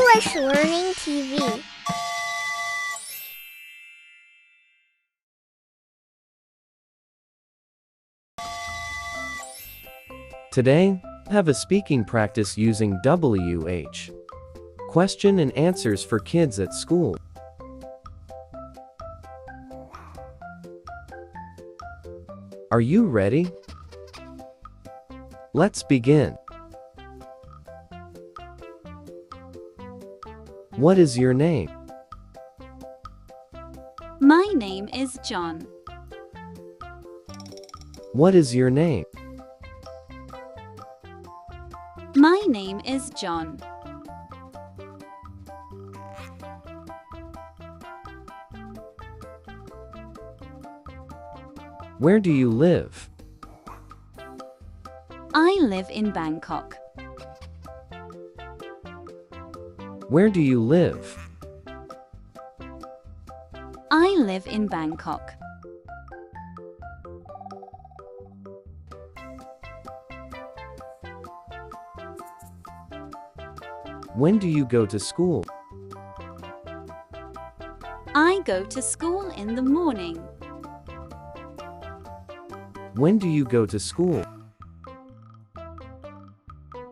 English Learning TV. Today, have a speaking practice using WH. Question and answers for kids at school. Are you ready? Let's begin. What is your name? My name is John. What is your name? My name is John. Where do you live? I live in Bangkok. Where do you live? I live in Bangkok. When do you go to school? I go to school in the morning. When do you go to school?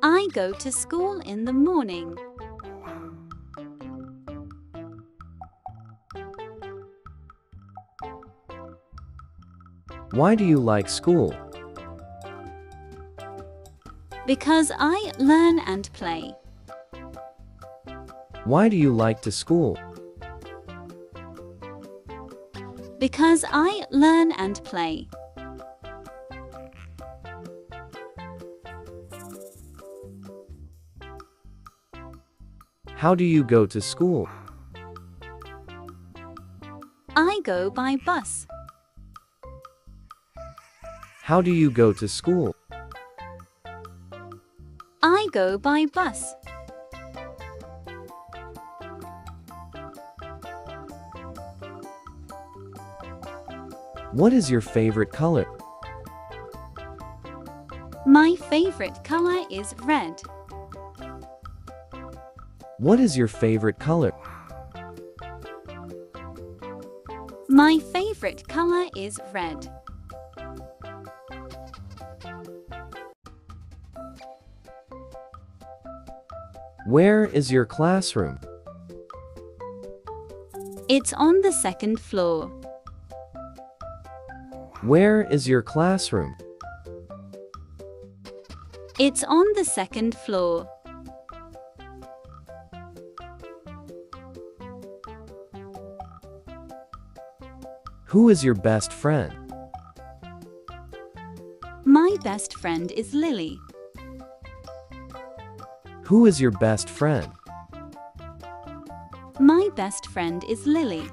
I go to school in the morning. Why do you like school? Because I learn and play. Why do you like to school? Because I learn and play. How do you go to school? I go by bus. How do you go to school? I go by bus. What is your favorite color? My favorite color is red. What is your favorite color? My favorite color is red. Where is your classroom? It's on the second floor. Where is your classroom? It's on the second floor. Who is your best friend? My best friend is Lily. Who is your best friend? My best friend is Lily.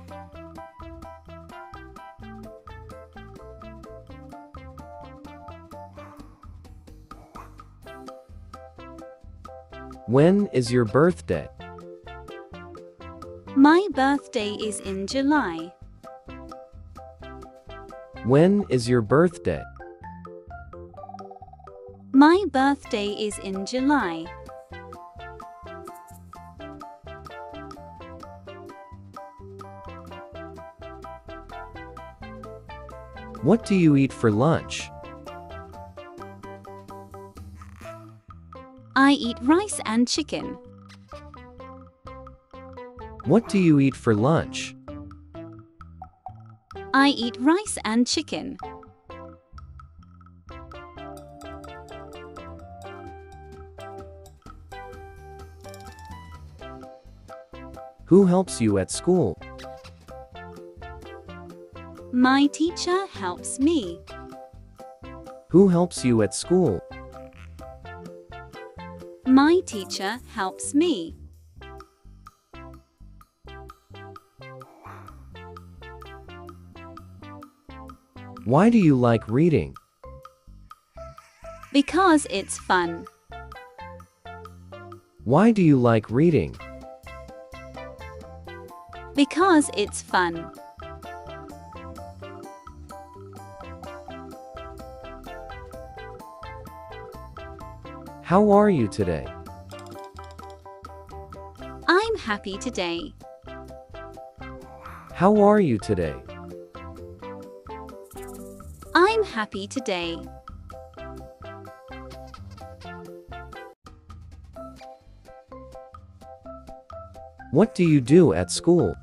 When is your birthday? My birthday is in July. When is your birthday? My birthday is in July. What do you eat for lunch? I eat rice and chicken. What do you eat for lunch? I eat rice and chicken. Who helps you at school? My teacher helps me. Who helps you at school? My teacher helps me. Why do you like reading? Because it's fun. Why do you like reading? Because it's fun. How are you today? I'm happy today. How are you today? I'm happy today. What do you do at school?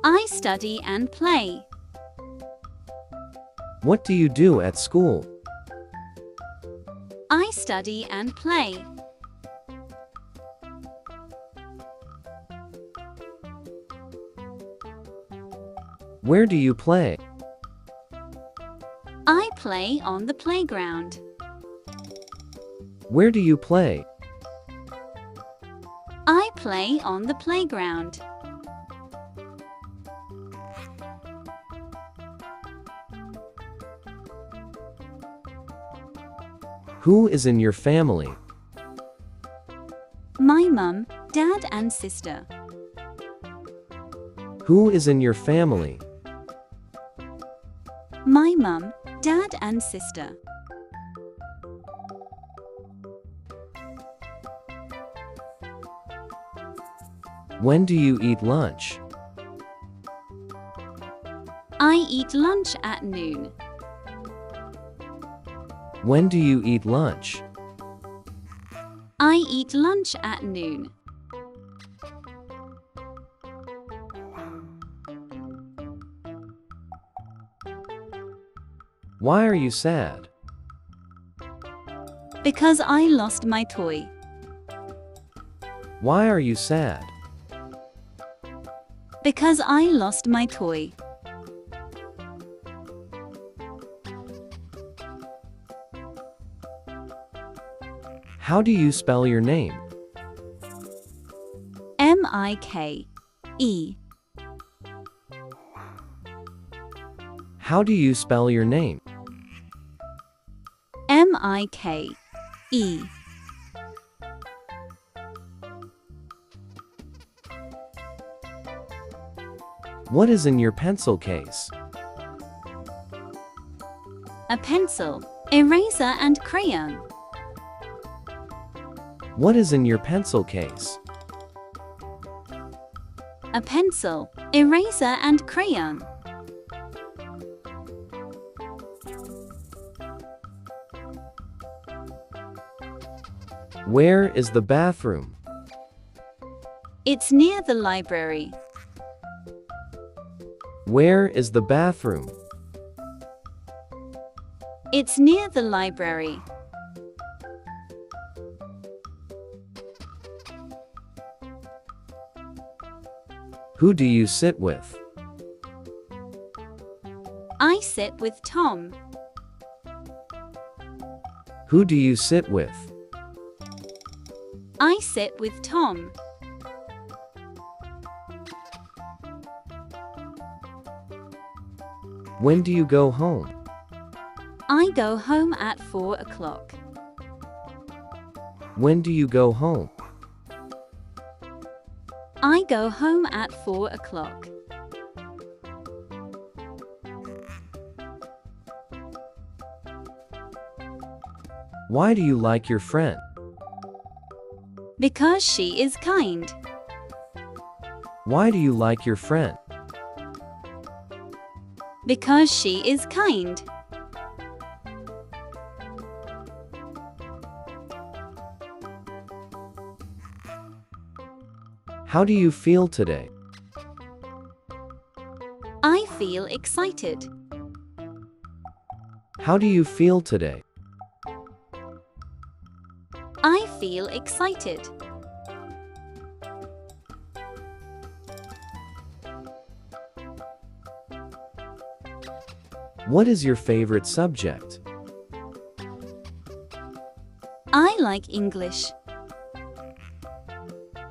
I study and play. What do you do at school? I study and play. Where do you play? I play on the playground. Where do you play? I play on the playground. Who is in your family? My mum, dad and sister. Who is in your family? My mum, dad and sister. When do you eat lunch? I eat lunch at noon. When do you eat lunch? I eat lunch at noon. Why are you sad? Because I lost my toy. Why are you sad? Because I lost my toy. How do you spell your name? M-I-K-E. How do you spell your name? M-I-K-E. What is in your pencil case? A pencil, eraser and crayon. What is in your pencil case? A pencil, eraser and crayon. Where is the bathroom? It's near the library. Where is the bathroom? It's near the library. Who do you sit with? I sit with Tom. Who do you sit with? I sit with Tom. When do you go home? I go home at 4 o'clock. When do you go home? I go home at 4 o'clock. Why do you like your friend? Because she is kind. Why do you like your friend? Because she is kind. How do you feel today? I feel excited. How do you feel today? I feel excited. What is your favorite subject? I like English.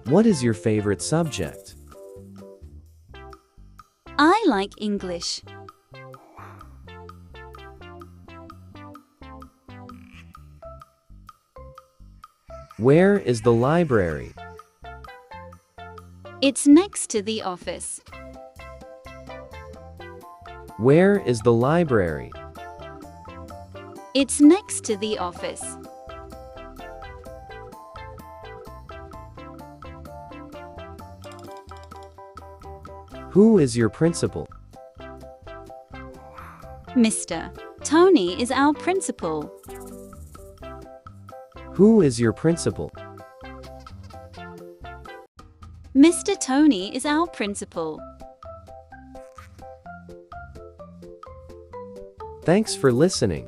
What is your favorite subject? I like English. Where is the library? It's next to the office. Where is the library? It's next to the office. Who is your principal? Mr. Tony is our principal. Who is your principal? Mr. Tony is our principal. Thanks for listening.